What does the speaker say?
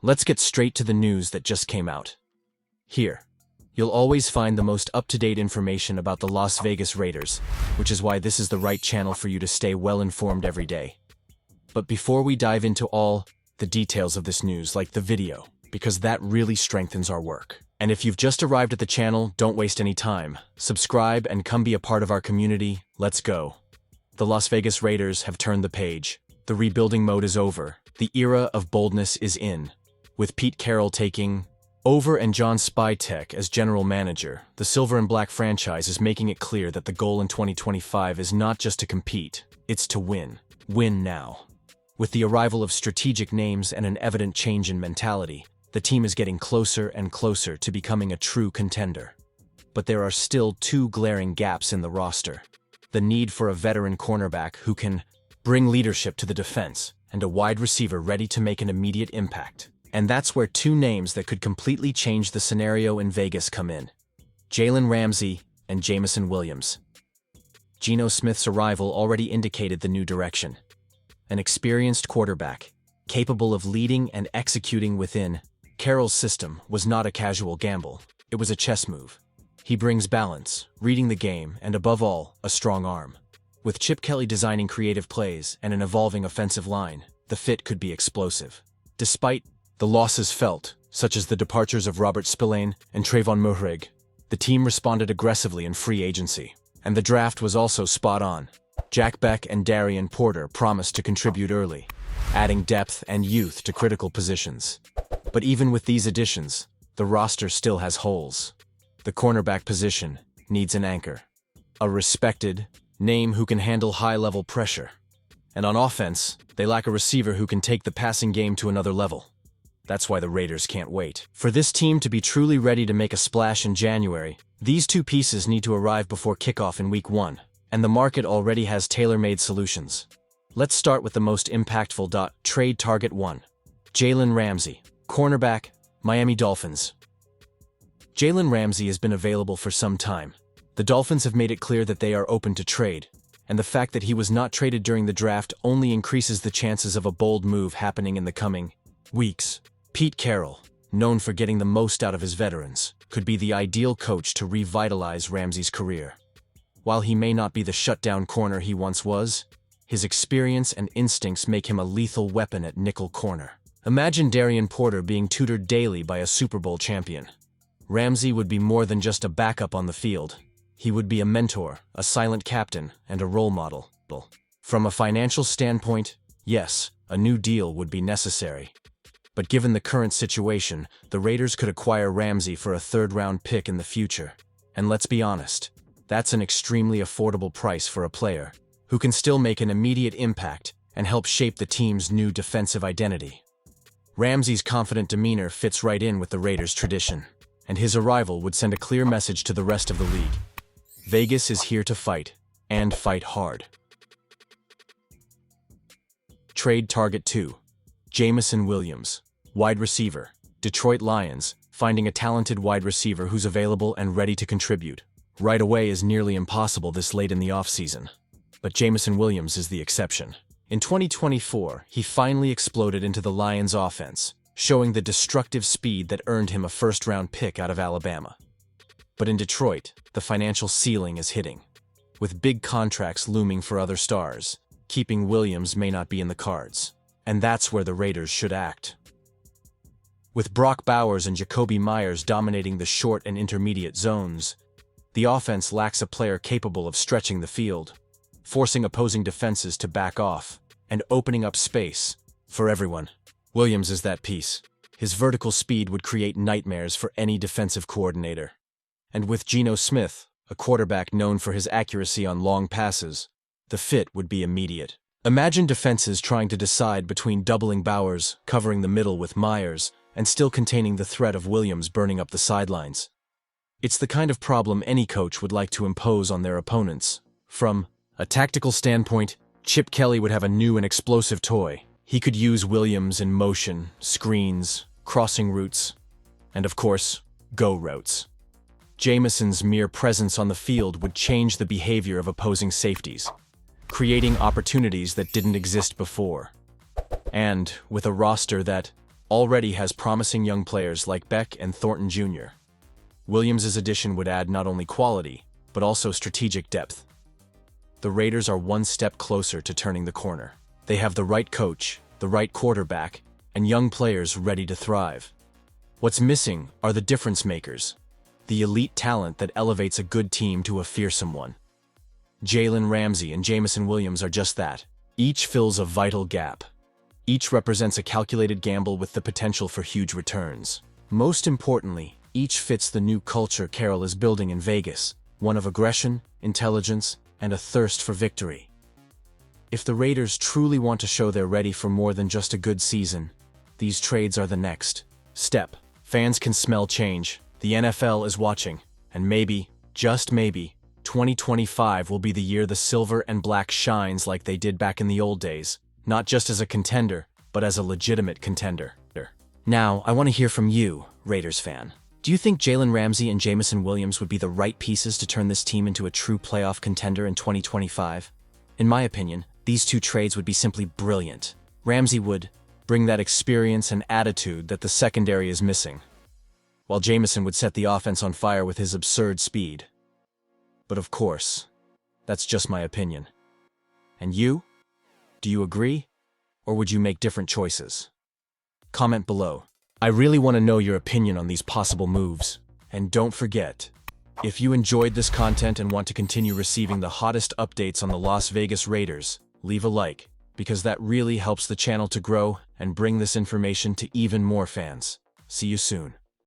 Let's get straight to the news that just came out. Here, you'll always find the most up-to-date information about the Las Vegas Raiders, which is why this is the right channel for you to stay well-informed every day. But before we dive into all the details of this news, like the video, because that really strengthens our work. And if you've just arrived at the channel, don't waste any time. Subscribe and come be a part of our community. Let's go. The Las Vegas Raiders have turned the page. The rebuilding mode is over. The era of boldness is in. With Pete Carroll taking over and John Spytek as general manager, the Silver and Black franchise is making it clear that the goal in 2025 is not just to compete, it's to win. Win now. With the arrival of strategic names and an evident change in mentality, the team is getting closer and closer to becoming a true contender. But there are still two glaring gaps in the roster. The need for a veteran cornerback who can bring leadership to the defense, and a wide receiver ready to make an immediate impact. And that's where two names that could completely change the scenario in Vegas come in: Jalen Ramsey and Jameson Williams. Geno Smith's arrival already indicated the new direction. An experienced quarterback, capable of leading and executing within Carroll's system, was not a casual gamble. It was a chess move. He brings balance, reading the game, and above all, a strong arm. With Chip Kelly designing creative plays and an evolving offensive line, the fit could be explosive. Despite the losses felt, such as the departures of Robert Spillane and Trayvon Mullen, the team responded aggressively in free agency. And the draft was also spot on. Jack Beck and Darian Porter promised to contribute early, adding depth and youth to critical positions. But even with these additions, the roster still has holes. The cornerback position needs an anchor, a respected name who can handle high-level pressure. And on offense, they lack a receiver who can take the passing game to another level. That's why the Raiders can't wait. For this team to be truly ready to make a splash in January, these two pieces need to arrive before kickoff in Week 1, and the market already has tailor-made solutions. Let's start with the most impactful. Trade target 1. Jalen Ramsey, cornerback, Miami Dolphins. Jalen Ramsey has been available for some time. The Dolphins have made it clear that they are open to trade, and the fact that he was not traded during the draft only increases the chances of a bold move happening in the coming weeks. Pete Carroll, known for getting the most out of his veterans, could be the ideal coach to revitalize Ramsey's career. While he may not be the shutdown corner he once was, his experience and instincts make him a lethal weapon at nickel corner. Imagine Darian Porter being tutored daily by a Super Bowl champion. Ramsey would be more than just a backup on the field. He would be a mentor, a silent captain, and a role model. From a financial standpoint, yes, a new deal would be necessary. But given the current situation, the Raiders could acquire Ramsey for a third-round pick in the future. And let's be honest, that's an extremely affordable price for a player who can still make an immediate impact and help shape the team's new defensive identity. Ramsey's confident demeanor fits right in with the Raiders' tradition, and his arrival would send a clear message to the rest of the league. Vegas is here to fight, and fight hard. Trade target 2. Jameson Williams, wide receiver, Detroit Lions, finding a talented wide receiver who's available and ready to contribute right away is nearly impossible this late in the offseason. But Jameson Williams is the exception. In 2024, he finally exploded into the Lions' offense, showing the destructive speed that earned him a first-round pick out of Alabama. But in Detroit, the financial ceiling is hitting. With big contracts looming for other stars, keeping Williams may not be in the cards. And that's where the Raiders should act. With Brock Bowers and Jakobi Meyers dominating the short and intermediate zones, the offense lacks a player capable of stretching the field, forcing opposing defenses to back off, and opening up space for everyone. Williams is that piece. His vertical speed would create nightmares for any defensive coordinator. And with Geno Smith, a quarterback known for his accuracy on long passes, the fit would be immediate. Imagine defenses trying to decide between doubling Bowers, covering the middle with Meyers, and still containing the threat of Williams burning up the sidelines. It's the kind of problem any coach would like to impose on their opponents. From a tactical standpoint, Chip Kelly would have a new and explosive toy. He could use Williams in motion, screens, crossing routes, and of course, go routes. Jameson's mere presence on the field would change the behavior of opposing safeties, creating opportunities that didn't exist before. And with a roster that already has promising young players like Beck and Thornton Jr. Williams' addition would add not only quality, but also strategic depth. The Raiders are one step closer to turning the corner. They have the right coach, the right quarterback, and young players ready to thrive. What's missing are the difference makers, the elite talent that elevates a good team to a fearsome one. Jalen Ramsey and Jameson Williams are just that. Each fills a vital gap. Each represents a calculated gamble with the potential for huge returns. Most importantly, each fits the new culture Carroll is building in Vegas, one of aggression, intelligence, and a thirst for victory. If the Raiders truly want to show they're ready for more than just a good season, these trades are the next step. Fans can smell change, the NFL is watching, and maybe, just maybe, 2025 will be the year the silver and black shines like they did back in the old days, not just as a contender, but as a legitimate contender. Now, I want to hear from you, Raiders fan. Do you think Jalen Ramsey and Jameson Williams would be the right pieces to turn this team into a true playoff contender in 2025? In my opinion, these two trades would be simply brilliant. Ramsey would bring that experience and attitude that the secondary is missing, while Jameson would set the offense on fire with his absurd speed. But of course, that's just my opinion. And you? Do you agree? Or would you make different choices? Comment below. I really want to know your opinion on these possible moves. And don't forget, if you enjoyed this content and want to continue receiving the hottest updates on the Las Vegas Raiders, leave a like, because that really helps the channel to grow and bring this information to even more fans. See you soon.